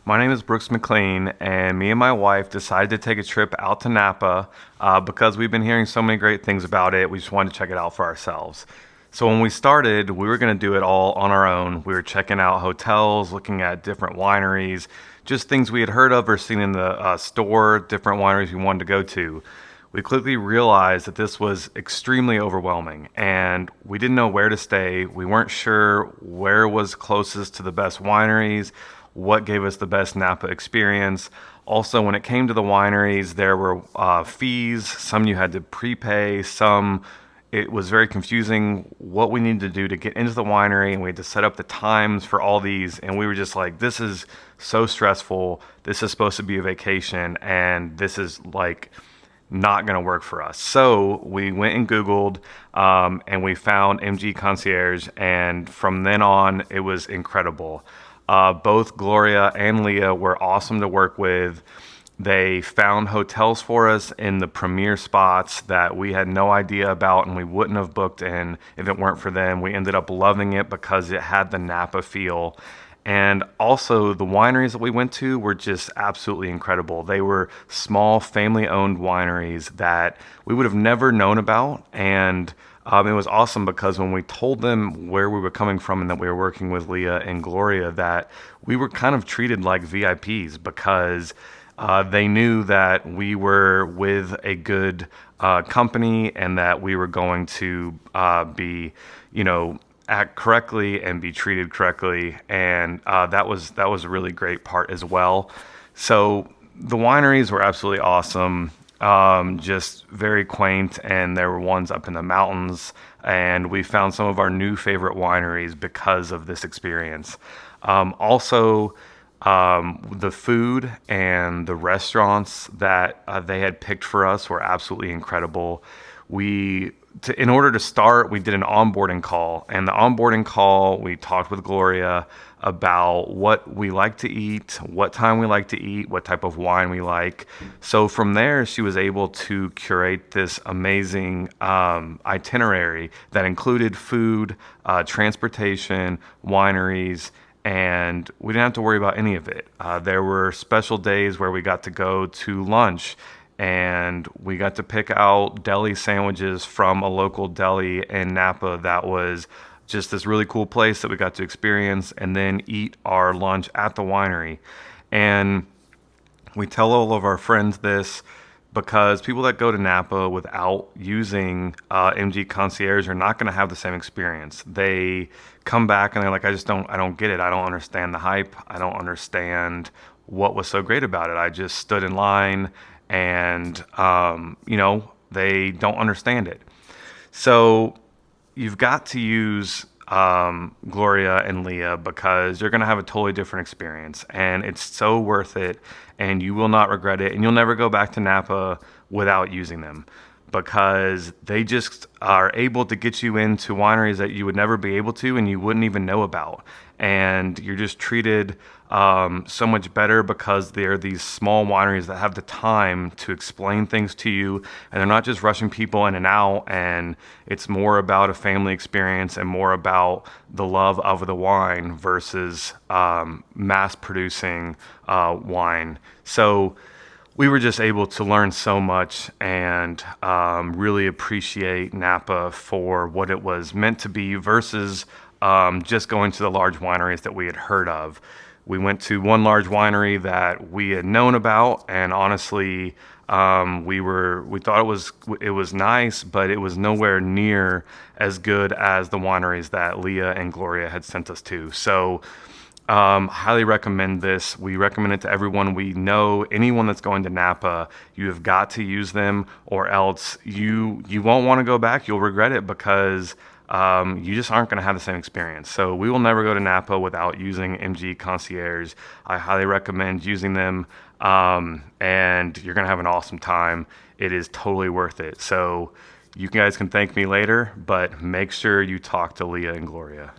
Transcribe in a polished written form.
My name is Brooks McLean, and me and my wife decided to take a trip out to Napa because we've been hearing so many great things about it. We just wanted to check it out for ourselves. So when we started, we were going to do it all on our own. We were checking out hotels, looking at different wineries, just things we had heard of or seen in the store, different wineries we wanted to go to. We quickly realized that this was extremely overwhelming and we didn't know where to stay. We weren't sure where was closest to the best wineries, what gave us the best Napa experience. Also, when it came to the wineries, there were fees. Some you had to prepay, some it was very confusing what we needed to do to get into the winery, and we had to set up the times for all these, and we were just like, this is so stressful. This is supposed to be a vacation, and this is like not going to work for us. So we went and Googled, and we found MG Concierge, and from then on, it was incredible. Both Gloria and Leah were awesome to work with. They found hotels for us in the premier spots that we had no idea about and we wouldn't have booked in if it weren't for them. We ended up loving it because it had the Napa feel. And also, the wineries that we went to were just absolutely incredible. They were small, family owned wineries that we would have never known about. And it was awesome because when we told them where we were coming from and that we were working with Leah and Gloria, that we were kind of treated like VIPs because they knew that we were with a good company and that we were going to be, act correctly and be treated correctly, and that was a really great part as well. So the wineries were absolutely awesome, just very quaint, and there were ones up in the mountains, and we found some of our new favorite wineries because of this experience. Also, the food and the restaurants that they had picked for us were absolutely incredible. In order to start, we did an onboarding call, and the onboarding call, we talked with Gloria about what we like to eat, what time we like to eat, what type of wine we like. So from there, she was able to curate this amazing itinerary that included food, transportation, wineries, and we didn't have to worry about any of it. There were special days where we got to go to lunch and we got to pick out deli sandwiches from a local deli in Napa that was just this really cool place that we got to experience and then eat our lunch at the winery. And we tell all of our friends this because people that go to Napa without using MG Concierge are not going to have the same experience. They come back and they're like, I don't get it. I don't understand the hype. I don't understand what was so great about it. I just stood in line and, they don't understand it. So you've got to use Gloria and Leah because you're going to have a totally different experience, and it's so worth it, and you will not regret it, and you'll never go back to Napa without using them because they just are able to get you into wineries that you would never be able to and you wouldn't even know about. And you're just treated so much better because they're these small wineries that have the time to explain things to you, and they're not just rushing people in and out, and it's more about a family experience and more about the love of the wine versus mass producing wine. So we were just able to learn so much and really appreciate Napa for what it was meant to be versus just going to the large wineries that we had heard of. We went to one large winery that we had known about, and honestly, we thought it was nice, but it was nowhere near as good as the wineries that Leah and Gloria had sent us to. So highly recommend this. We recommend it to everyone we know. Anyone that's going to Napa, you have got to use them, or else you won't want to go back. You'll regret it because you just aren't going to have the same experience. So we will never go to Napa without using MG Concierge. I highly recommend using them, and you're going to have an awesome time. It is totally worth it. So you guys can thank me later, but make sure you talk to Leah and Gloria.